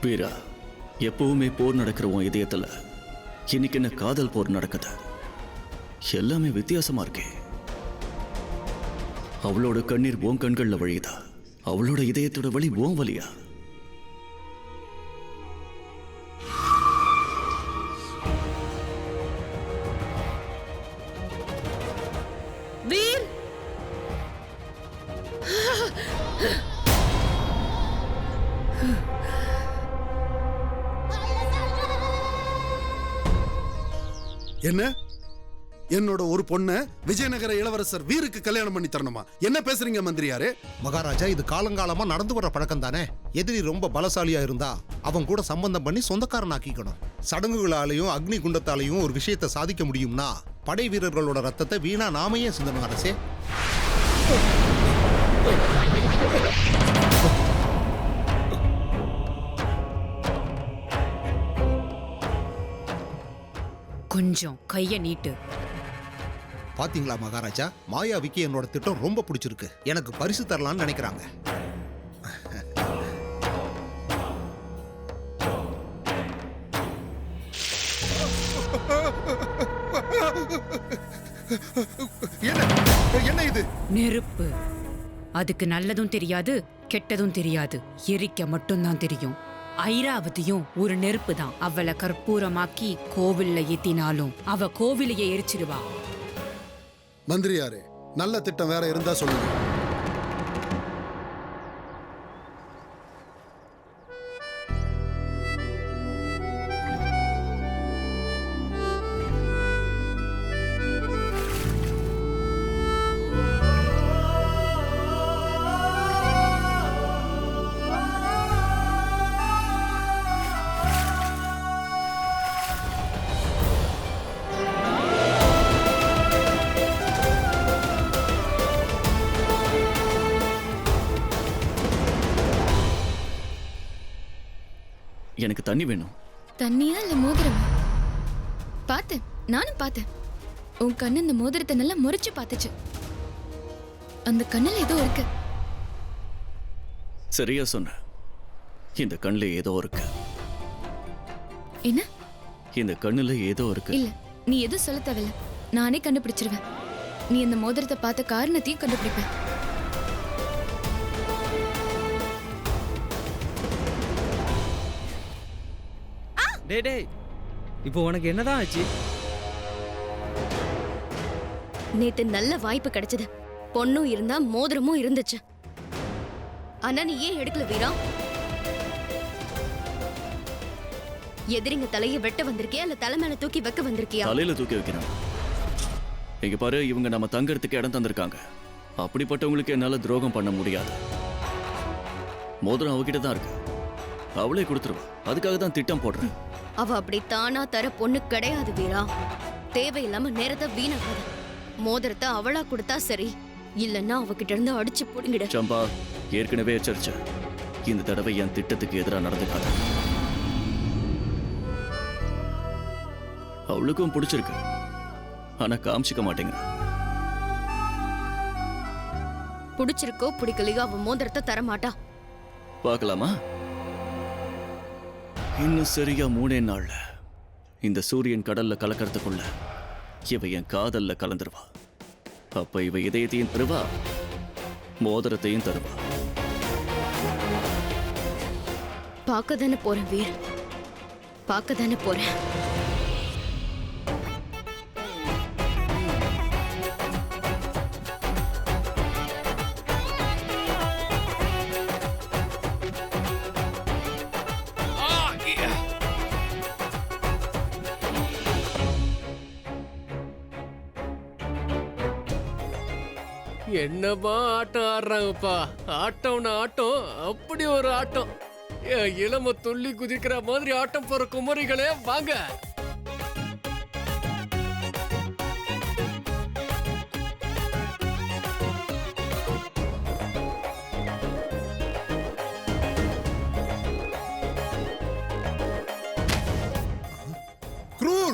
வீரா, எப்பவுமே போர் நடக்கிற உன் இதயத்துல இன்னைக்கு என்ன காதல் போர் நடக்குது. எல்லாமே வித்தியாசமா இருக்கே. அவளோட கண்ணீர் உன் கண்கள்ல வழியுதா? அவளோட இதயத்தோட வலி உன் வலியா? வீர், என்ன? என்னோட ஒரு பொண்ண விஜயநகர இளவரசர் வீருக்கு கல்யாணம் பண்ணி தரணுமா? என்ன பேசுறீங்க மந்திரியாரே? மகாராஜா, இது காலங்காலமா நடந்து வர பழக்கம் தானே. எதிரி ரொம்ப பலசாலியா இருந்தா அவன் கூட சம்பந்தம் பண்ணி சொந்தக்காரன் ஆக்கிக்கணும். சடங்குகளாலையும் அக்னி குண்டத்தாலையும் ஒரு விஷயத்தை சாதிக்க முடியும்னா படை வீரர்களோட ரத்தத்தை வீணா நாமையே சிந்தணும் அரசே. கொஞ்சம் கைய நீட்டு. பாத்தீங்களா மகாராஜா, மாயாவிக்கு என்னோட திட்டம் ரொம்ப பிடிச்சிருக்கு. எனக்கு பரிசு தரலாம்னு நினைக்கிறாங்க. என்ன இது? நெருப்பு. அதுக்கு நல்லதும் தெரியாது, கெட்டதும் தெரியாது. எரிக்க மட்டும்தான் தெரியும். ஐராவதியும் ஒரு நெருப்பு தான். அவளை கற்பூரமாக்கி கோவில்ல ஏத்தினாலும் அவ கோவிலையே எரிச்சிடுவா. மந்திரியாரே, நல்ல திட்டம் வேற இருந்தா சொல்லுங்க. எனக்கு தண்ணி வேணும். தண்ணியா இல்ல மோதிரமா? பார்த்தேன், நானும் பார்த்தேன். உன் கண்ணு இந்த மோதிரத்தை நல்லா முறைச்சு பார்த்துச்சு. அந்த கண்ணுல ஏதோ இருக்கு. சரியா சொன்ன. இந்த கண்ணுல ஏதோ இருக்கு. என்ன? இந்த கண்ணுல ஏதோ இருக்கு. இல்ல, நீ எதுவும் சொல்ல தேவையில்ல. நானே கண்டுபிடிச்சிருவேன். நீ அந்த மோதிரத்தை பார்த்த காரணத்தையும் கண்டுபிடிப்பேன். டேய், இப்போ உனக்கு என்னதான் ஆச்சு? நேத்து நல்ல வாய்ப்பு கிடைச்சது. பொண்ணும் இருந்தா மோதிரமும் இருந்துச்சு. ஆனா நீ ஏன் எடுக்கல வீரா? எதிரிங்க தலையை வெட்ட வந்திருக்கியா இல்ல தலை மேல தூக்கி வைக்க வந்திருக்கியா? தலையில தூக்கி வைக்கிறேன். இங்க பாரு, இவங்க நம்ம தங்கறதுக்கு இடம் தந்திருக்காங்க. அப்படிப்பட்டவங்களுக்கு என்னால துரோகம் பண்ண முடியாது. மோதிரம் அவகிட்ட தான் இருக்கு. அவளே கொடுத்துருவா. அதுக்காக தான் திட்டம் போடுறேன். அவ அப்படி தானா தர பொண்ணு கிடையாது வீரா. தேவையில்லாம நேரத்தை வீணாக்காத. மோதிரத்தை அவளா கொடுத்தா சரி, இல்லன்னா அவகிட்ட இருந்து அடிச்சு புடுங்கிட. சம்பா, ஏற்கனவே எச்சரிச்ச. இந்த தடவை என் திட்டத்துக்கு எதிராக நடந்துக்காத. அவளுக்கும் பிடிச்சிருக்கு, ஆனா காமிச்சிக்க மாட்டேங்கிற. பிடிச்சிருக்கோ பிடிக்கலையோ அவ மோதிரத்தை தர மாட்டா. பார்க்கலாமா? இன்னும் சரியா 3 நாள்ல இந்த சூரியன் கடல்ல கலக்கிறதுக்குள்ள இவ என் காதல்ல கலந்துருவா. அப்ப இவ இதயத்தையும் தருவா, மோதிரத்தையும் தருவா. பார்க்க தானே போறேன் வீர், பார்க்க தானே போறேன். என்னமா ஆட்டம் ஆடுறாங்கப்பா. ஆட்டம்னா ஆட்டம், அப்படி ஒரு ஆட்டம். இளம துள்ளி குதிக்கிற மாதிரி ஆட்டம் போற குமரிகளே வாங்க. क्रूर!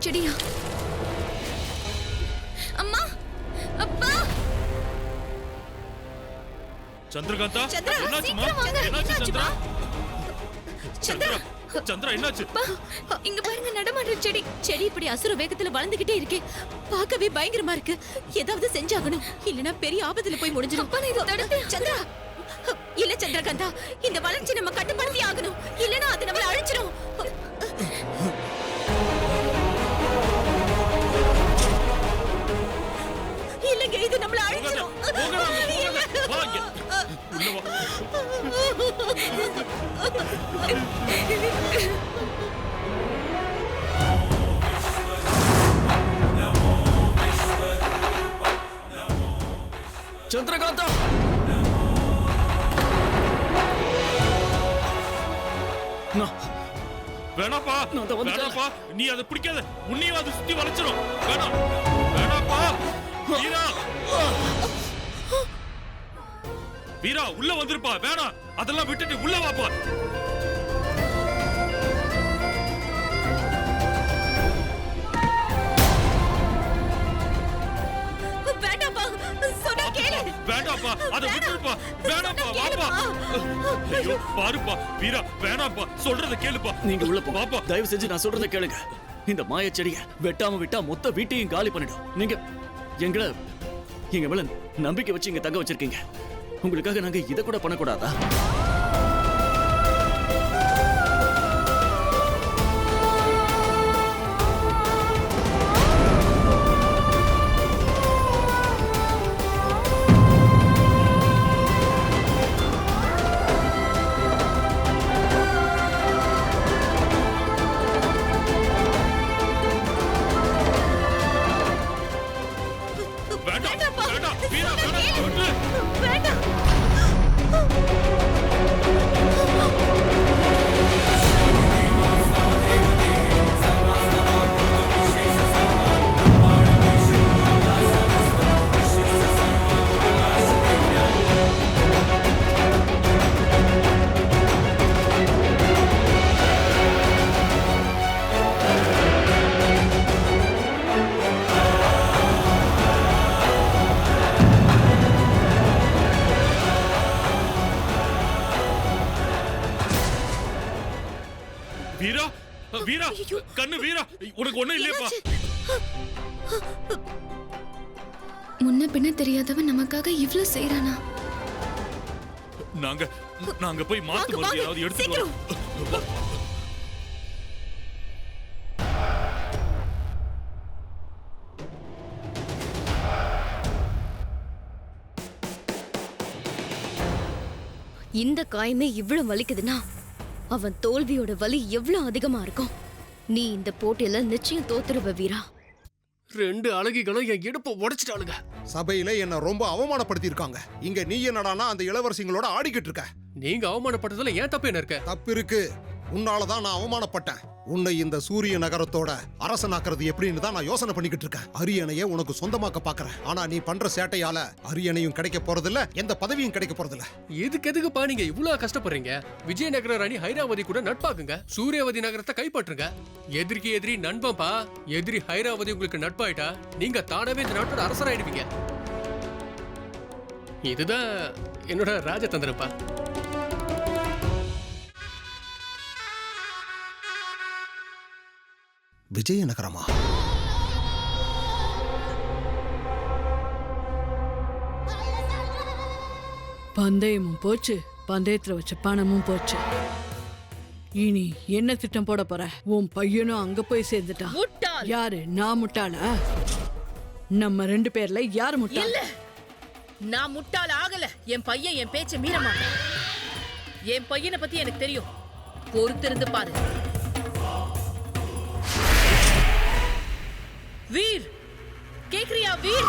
செடியா? அம்மா, அப்பா, சந்திரகாந்தா, சந்திரா, என்னாச்சுமா? சீக்கிரம் வாங்க. என்னாச்சு சந்திரா? சந்திரா, சந்திரா என்னாச்சு? இங்க பாருங்க, நடமாடுற செடி. செடி இப்படி அசுர வேகத்துல வளர்ந்துகிட்டே இருக்கே. பார்க்கவே பயங்கரமா இருக்கு. ஏதாவது செஞ்சாகணும், இல்லனா பெரிய ஆபத்துல போய் முடிஞ்சிடும். அப்பா, நான் இதை தடுத்து. சந்திரா, இல்ல சந்திரகாந்தா, இந்த வளர்ச்சி நம்ம கட்டுப்படுத்தி ஆகணும், இல்லனா அது நம்மள அழிச்சிடும். இல்லங்க, இது நம்மள அழிச்சிடும். சந்திரகாந்தா, வேணாப்பா, வேணாப்பா, நீ அதை பிடிக்காத. உன்னையும் அது சுத்தி வளைச்சிரும். வேணாம், வேணாப்பா. வீரா, வீரா, உள்ள வந்துருப்பா. வேணாம், அதெல்லாம் விட்டுட்டு உள்ள வாப்பா. வேண்டாப்பா, சொன்னா கேளு. வேண்டாப்பா, அதை விட்டுருப்பா. வேணாப்பா, வாப்பா. ஐயோ, பாருப்பா வீரா, வேணாப்பா, சொல்றத கேளுப்பா. நீங்க உள்ள போ. வாப்பா. தயவு செஞ்சு நான் சொல்றதை கேளுங்க. இந்த மாய செடியை வெட்டாம விட்டா மொத்த வீட்டையும் காலி பண்ணிடும். நீங்க எங்க மேல நம்பிக்கை வச்சு இங்க தங்க வச்சிருக்கீங்க. உங்களுக்காக நாங்க இதை கூட பண்ணக்கூடாதா? வேண்டாம், வேண்டாம், வீரா, வேணாம், விட்டு. வேண்டாம். வீரா, வீரா, கண்ணு வீரா, உனக்கு ஒண்ணும் இல்லையப்பா. முன்ன பின்ன தெரியாதவன் நமக்காக இவ்ளோ செய்றானா? நாங்க போய் மாத்து மருந்து ஏதாவது எடுத்துட்டு வரோம். இந்த காயமே இவ்வளவு வலிக்குதுன்னா அவன் தோல்வியோட வலி எவ்வளவு அதிகமா இருக்கும். நீ இந்த போட்டியில நிச்சயம் தோத்துருவ வீரா. 2 அழகிகளும் என் இடுப்பை உடைச்சிட்டாளுங்க. சபையில என்ன ரொம்ப அவமானப்படுத்தி இருக்காங்க. இங்க நீ என்னடானா அந்த இளவரசிங்களோட ஆடிக்கிட்டு இருக்க. நீங்க அவமானப்பட்டதுல ஏன் தப்பு என்ன இருக்க? தப்பு இருக்கு. உன்னாலதான் நான் அவமானப்பட்டேன். உன்னை இந்த சூரிய நகரத்தோட அரசனாக்குறது எப்படின்னு தான் நான் யோசனை பண்ணிக்கிட்டு இருக்கேன். அரியணையை உனக்கு சொந்தமாக்க பாக்குறேன். ஆனா நீ பண்ற சேட்டையால அரியணையும் கிடைக்க போறதில்ல, எந்த பதவியும் கிடைக்க போறதில்ல. எதுக்குப்பா நீங்க இவ்வளவு கஷ்டப்படுறீங்க? விஜயநகர ராணி ஹைராவதி கூட நட்பாக்குங்க. சூரியவதி நகரத்தை கைப்பற்றுங்க. எதிரிக்கு எதிரி நண்பன்பா. எதிரி ஹைராவதி உங்களுக்கு நட்பாயிட்டா நீங்க தானவே இந்த நாட்டோட அரசராயிடுவீங்க. இதுதான் என்னோட ராஜதந்திரப்பா. விஜயநகரமா? பந்தயமும் போச்சு, பந்தயத்துல வச்ச பணமும் போச்சு. இனி என்ன திட்டம் போட போற? உன் பையனும் அங்க போய் சேர்ந்துட்டான். யாரு? நான் முட்டாளா? நம்ம 2 பேர்ல யாரு முட்டாள்? நான் முட்டாள் ஆகல. என் பையன் என் பேச்ச மீற மாட்டான். என் பையனை பத்தி எனக்கு தெரியும். பொறுத்திருந்து பாரு. வீர், கேக்குறியா வீர்?